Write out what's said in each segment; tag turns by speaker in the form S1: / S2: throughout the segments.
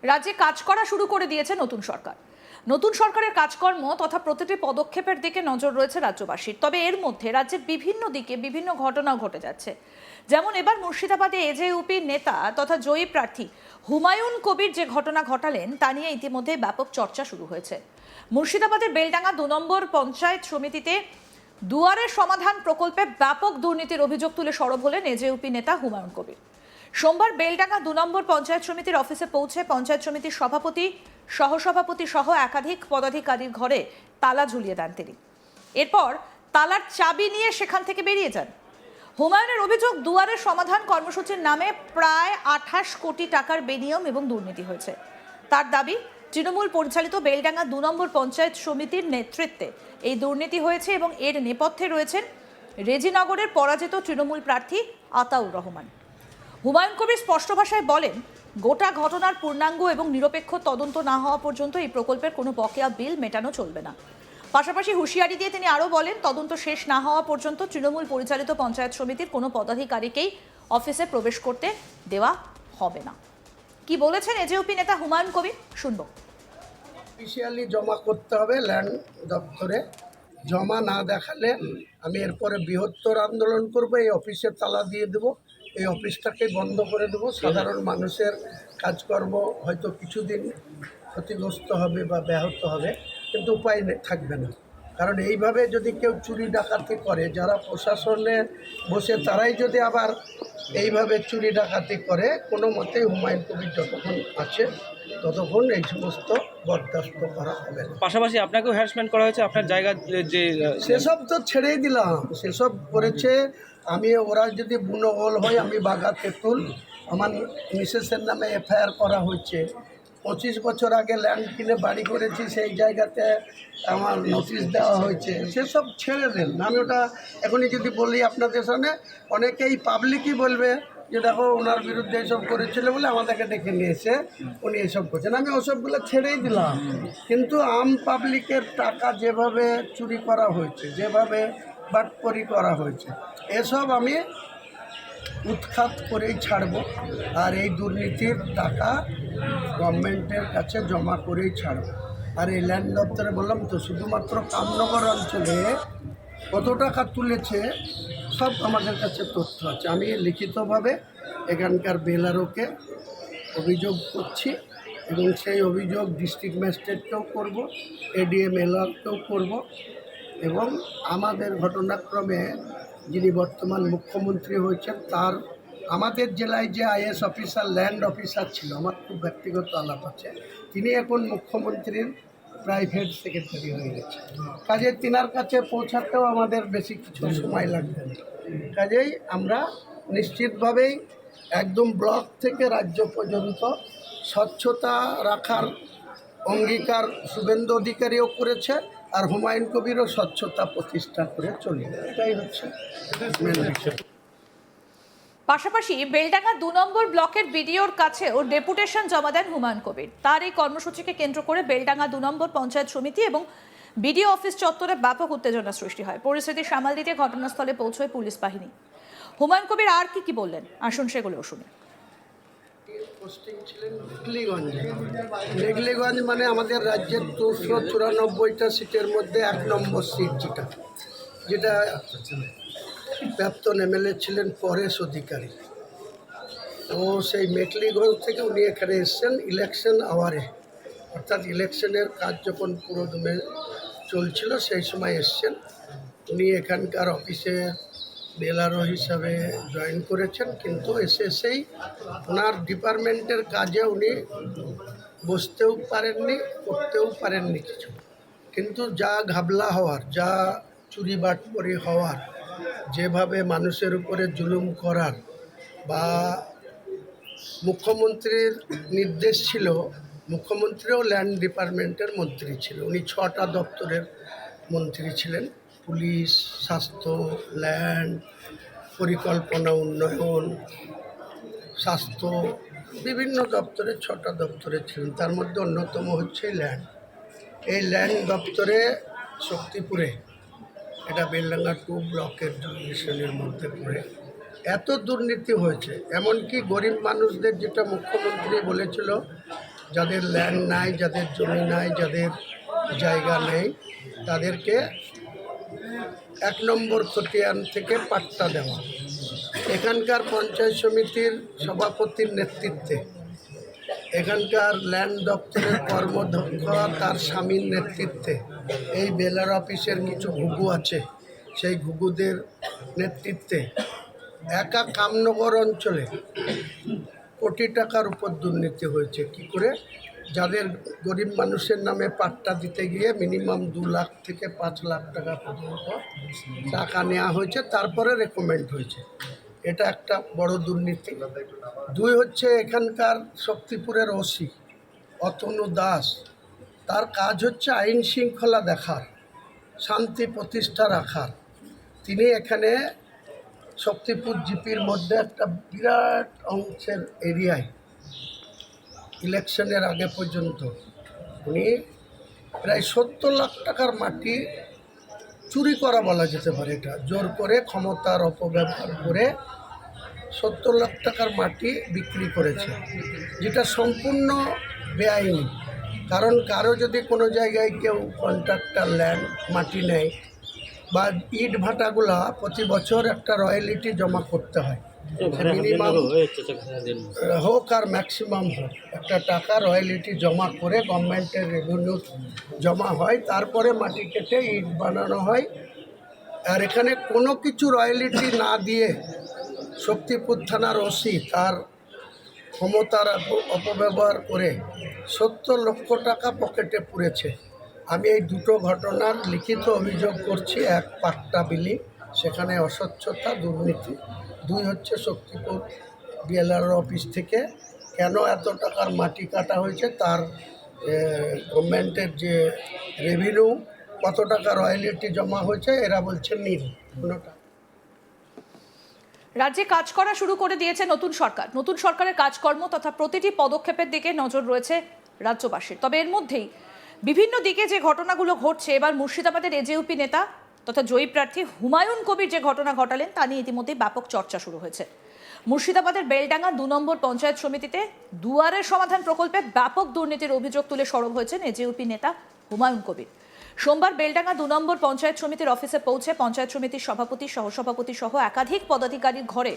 S1: রাজ্যে কাজ করা শুরু করে দিয়েছে নতুন সরকার। নতুন সরকারের কাজকর্ম তথা প্রতিটি পদক্ষেপের দিকে নজর রয়েছে রাজ্যবাসীর। তবে এর মধ্যে রাজ্যের বিভিন্ন দিকে বিভিন্ন ঘটনা ঘটে যাচ্ছে। যেমন এবার মুর্শিদাবাদে এজেইউপি নেতা তথা জয়ী প্রার্থী হুমায়ুন কবির যে ঘটনা ঘটালেন তা নিয়ে ইতিমধ্যে ব্যাপক চর্চা শুরু হয়েছে। মুর্শিদাবাদের বেলডাঙ্গা ২ নম্বর পঞ্চায়েত সমিতিতে দুয়ারের সমাধান প্রকল্পে ব্যাপক দুর্নীতির অভিযোগ তুলে সরব হলেন এজেইউপি নেতা হুমায়ুন কবির। সোমবার বেলডাঙ্গা ২ নম্বর পঞ্চায়েত সমিতির অফিসে পৌঁছে পঞ্চায়েত সমিতির সভাপতি, সহসভাপতি সহ একাধিক পদাধিকারীর ঘরে তালা ঝুলিয়ে দেন তিনি। এরপর তালার চাবি নিয়ে সেখান থেকে বেরিয়ে যান। হুমায়ুনের অভিযোগ, দুয়ারের সমাধান কর্মসূচির নামে প্রায় ২৮ কোটি টাকার বেনিয়ম এবং দুর্নীতি হয়েছে। তার দাবি, তৃণমূল পরিচালিত বেলডাঙ্গা ২ নম্বর পঞ্চায়েত সমিতির নেতৃত্বে এই দুর্নীতি হয়েছে এবং এর নেপথ্যে রয়েছেন রেজিনগরের পরাজিত তৃণমূল প্রার্থী আতাউর রহমান। হুমায়ুন কবির স্পষ্ট ভাষায় বলেন, গোটা ঘটনার পূর্ণাঙ্গ এবং নিরপেক্ষ তদন্ত না হওয়া পর্যন্ত এই প্রকল্পের কোনো বকেয়া বিল মেটানো চলবে না। পাশাপাশি হুঁশিয়ারি দিয়ে তিনি আরও বলেন, তদন্ত শেষ না হওয়া পর্যন্ত তৃণমূল পরিচালিত পঞ্চায়েত সমিতির কোনো পদাধিকারীকেই অফিসে প্রবেশ করতে দেওয়া হবে না। কি বলেছেন এজেইউপি নেতা হুমায়ুন কবির, শুনব।
S2: অফিসিয়ালি জমা করতে হবে ল্যান্ড দপ্তরে। জমা না দেখালে আমি এরপরে বৃহত্তর আন্দোলন করব। এই অফিসে তালা দিয়ে দেবো, এই অফিসটাকে বন্ধ করে দেবো। সাধারণ মানুষের কাজকর্ম হয়তো কিছুদিন ক্ষতিগ্রস্ত হবে বা ব্যাহত হবে, কিন্তু উপায় থাকবে না। কারণ এইভাবে যদি কেউ চুরি ডাকাতি করে, যারা প্রশাসনে বসে তারাই যদি আবার এইভাবে চুরি ডাকাতি করে, কোনো মতেই হুমায়ুন কবির যতক্ষণ আছে ততক্ষণ এই সমস্ত বরদাস্ত করা হবে না।
S3: পাশাপাশি আপনাকেও হ্যারাসমেন্ট করা হয়েছে আপনার জায়গা যে
S2: সেসব তো ছেড়েই দিলাম, সেসব করেছে। আমি ওরা যদি বুনোহল হয়, আমি বাঘা তেঁতুল, আমার মিসেসের নামে এফআইআর করা হয়েছে। 25 বছর আগে ল্যান্ড কিনে বাড়ি করেছি, সেই জায়গাতে আমার নোটিশ দেওয়া হয়েছে। সেসব ছেড়ে দেন। আমি ওটা এখনই যদি বলি আপনাদের সামনে, অনেকেই পাবলিকই বলবে যে দেখো ওনার বিরুদ্ধে এসব করেছিল বলে আমাদেরকে ডেকে নিয়েছে, উনি এসব করছেন। আমি ওসবগুলো ছেড়েই দিলাম। কিন্তু আম পাবলিকের টাকা যেভাবে চুরি করা হয়েছে, যেভাবে বাটপারি করা হয়েছে, এসব আমি উৎখাত করেই ছাড়ব। আর এই দুর্নীতির টাকা গভর্নমেন্টের কাছে জমা করেই ছাড়ব। আর এই ল্যান্ড দপ্তরে বললাম তো, শুধুমাত্র কামনগর অঞ্চলে কত টাকা তুলেছে সব আমাদের কাছে তথ্য আছে। আমি লিখিতভাবে এখানকার বেলারোকে অভিযোগ করছি এবং সেই অভিযোগ ডিস্ট্রিক্ট ম্যাজিস্ট্রেটকেও করব, এডিএম এলআরকেও করব। এবং আমাদের ঘটনাক্রমে যিনি বর্তমান মুখ্যমন্ত্রী হয়েছেন, তার আমাদের জেলায় যে আইএস অফিসার, ল্যান্ড অফিসার ছিল, আমার খুব ব্যক্তিগত আলাপ আছে, তিনি এখন মুখ্যমন্ত্রীর প্রাইভেট সেক্রেটারি হয়ে গেছে। কাজে তিনার কাছে পৌঁছাতেও আমাদের বেশি কিছু সময় লাগবে না। কাজেই আমরা নিশ্চিতভাবেই একদম ব্লক থেকে রাজ্য পর্যন্ত স্বচ্ছতা রাখার অঙ্গীকার শুভেন্দু অধিকারীও করেছে, আর হুমায়ুন কবিরও স্বচ্ছতা প্রতিষ্ঠা করে চলে। এটাই হচ্ছে মেন বিষয়।
S1: পাশাপাশি বেলডাঙ্গা ২ নম্বর ব্লকের বিডিওর কাছেও ডেপুটেশন জমা দেন হুমায়ুন কবির। তার এই কর্মসূচিকে কেন্দ্র করে বেলডাঙ্গা ২ নম্বর পঞ্চায়েত সমিতি এবং বিডিও অফিস চত্বরে ব্যাপক উত্তেজনা সৃষ্টি হয়। পরিস্থিতি সামাল দিতে ঘটনাস্থলে পৌঁছয় পুলিশ বাহিনী। হুমায়ুন কবির আর কি বললেন, আসুন সেগুলোও শুনি।
S2: পোস্টিং ছিলেন মেঘলিগঞ্জে। মেঘলিগঞ্জ মানে আমাদের রাজ্যের ২৯৪টা সিটের মধ্যে ১ নম্বর সিট, যেটা প্রাক্তন এমএলএ ছিলেন পরেশ অধিকারী। তো সেই মেঘলিগঞ্জ থেকে উনি এখানে এসছেন ইলেকশন আওয়ারে, অর্থাৎ ইলেকশনের কাজ যখন পুরোদমে চলছিল সেই সময় এসছেন। উনি এখানকার অফিসে বেলারো হিসাবে জয়েন করেছেন, কিন্তু এসেই ওনার ডিপার্টমেন্টের কাজে উনি বসতেও পারেননি, করতেও পারেননি কিছু। কিন্তু যা ঘাবলা হওয়ার, যা চুরি বাটপারি হওয়ার, যেভাবে মানুষের উপরে জুলুম করার, বা মুখ্যমন্ত্রীর নির্দেশ ছিল, মুখ্যমন্ত্রীও ল্যান্ড ডিপার্টমেন্টের মন্ত্রী ছিল, উনি 6টা দপ্তরের মন্ত্রী ছিলেন, পুলিশ, স্বাস্থ্য, ল্যান্ড, পরিকল্পনা উন্নয়ন, স্বাস্থ্য, বিভিন্ন দপ্তরে 6টা দপ্তরে ছিলেন। তার মধ্যে অন্যতম হচ্ছে ল্যান্ড। এই ল্যান্ড দপ্তরে শক্তিপুরে, এটা বেলডাঙ্গা 2 ব্লকের জুরিডিকশনের মধ্যে পড়ে, এত দুর্নীতি হয়েছে। এমনকি গরিব মানুষদের, যেটা মুখ্যমন্ত্রী বলেছিল যাদের ল্যান্ড নাই, যাদের জমি নাই, যাদের জায়গা নেই, তাদেরকে 1 নম্বর খতিয়ান থেকে পাট্টা দেওয়া। এখানকার পঞ্চায়েত সমিতির সভাপতির নেতৃত্বে, এখানকার ল্যান্ড দপ্তরের কর্মদক্ষ তার স্বামীর নেতৃত্বে, এই বেলার অফিসের কিছু ঘুঘু আছে, সেই ঘুঘুদের নেতৃত্বে একা কামনগর অঞ্চলে কোটি টাকার উপর দুর্নীতি হয়েছে। কি করে? যাদের গরিব মানুষের নামে পাট্টা দিতে গিয়ে মিনিমাম 2 লাখ থেকে 5 লাখ টাকা পর্যন্ত টাকা নেওয়া হয়েছে, তারপরে রেকমেন্ড হয়েছে। এটা একটা বড় দুর্নীতি। 2 হচ্ছে এখানকার শক্তিপুরের ওসি অতনু দাস, তার কাজ হচ্ছে আইন শৃঙ্খলা দেখার, শান্তি প্রতিষ্ঠা রাখার। তিনি এখানে শক্তিপুর জিপির মধ্যে একটা বিরাট অংশের এরিয়ায় ইলেকশনের আগে পর্যন্ত উনি প্রায় 70 লাখ টাকার মাটি চুরি করা বলা যেতে পারে, এটা জোর করে ক্ষমতার অপব্যবহার করে 70 লাখ টাকার মাটি বিক্রি করেছে, যেটা সম্পূর্ণ বেআইনি। কারণ কারো যদি কোনো জায়গায় কেউ কন্ট্রাক্টর ল্যান্ড মাটি নেয় বা ইট ভাটাগুলা প্রতি বছর একটা রয়্যালিটি জমা করতে হয়, মিনিমাম হোক আর ম্যাক্সিমাম হোক, একটা টাকা রয়্যালিটি জমা করে গভর্নমেন্টের রেভিনিউ জমা হয়, তারপরে মাটি কেটে ইট বানানো হয়। আর এখানে কোনো কিছু রয়্যালিটি না দিয়ে শক্তিপুর থানার ওসি তার ক্ষমতার অপব্যবহার করে 70 লক্ষ টাকা পকেটে পুরেছে। আমি এই দুটো ঘটনার লিখিত অভিযোগ করছি। 1 পাট্টা বিলি, সেখানে অস্বচ্ছতা, দুর্নীতি। 2 হচ্ছে শক্তিপুর বিএলআর অফিস থেকে কেন এত টাকার মাটি কাটা হয়েছে, তার গভর্নমেন্টের যে রেভিনিউ, কত টাকা রয়্যালিটি জমা হয়েছে, এরা বলছে নীল কোনোটা।
S1: রাজ্যে কাজ করা শুরু করে দিয়েছে নতুন সরকার। নতুন সরকারের কাজকর্ম তথা প্রতিটি পদক্ষেপের দিকে নজর রয়েছে রাজ্যবাসীর। তবে এর মধ্যেই বিভিন্ন দিকে যে ঘটনাগুলো ঘটছে, এবার মুর্শিদাবাদের এজেইউপি নেতা তথা জয়ী প্রার্থী হুমায়ুন কবির যে ঘটনা ঘটালেন তা নিয়ে ইতিমধ্যেই ব্যাপক চর্চা শুরু হয়েছে। মুর্শিদাবাদের বেলডাঙ্গা 2 নম্বর পঞ্চায়েত সমিতিতে দুয়ারের সমাধান প্রকল্পে ব্যাপক দুর্নীতির অভিযোগ তুলে সরব হয়েছেন এজেইউপি নেতা হুমায়ুন কবির। সোমবার বেলডাঙ্গা 2 নম্বর পঞ্চায়েত সমিতির অফিসে পৌঁছে পঞ্চায়েত সমিতির সভাপতি, সহসভাপতি সহ একাধিক পদাধিকারীর ঘরে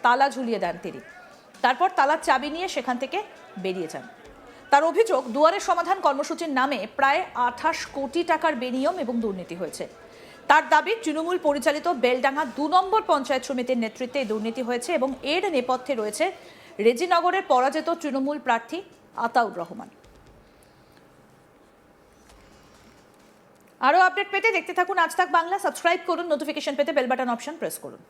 S1: তালা ঝুলিয়ে দেন তিনি। তারপর তালার চাবি নিয়ে সেখান থেকে বেরিয়ে যান। তার অভিযোগ, দুয়ারের সমাধান কর্মসূচির নামে প্রায় 28 কোটি টাকার বেনিয়ম এবং দুর্নীতি হয়েছে। তার দাবি, তৃণমূল পরিচালিত বেলডাঙ্গা 2 নম্বর পঞ্চায়েত সমিতির নেতৃত্বে দুর্নীতি হয়েছে এবং এর নেপথ্যে রয়েছে রেজিনগরের পরাজিত তৃণমূল প্রার্থী আতাউর রহমান। আরও আপডেট পেতে দেখতে থাকুন আজ তাক বাংলা। সাবস্ক্রাইব করুন, নোটিফিকেশন পেতে বেল বাটন অপশন প্রেস করুন।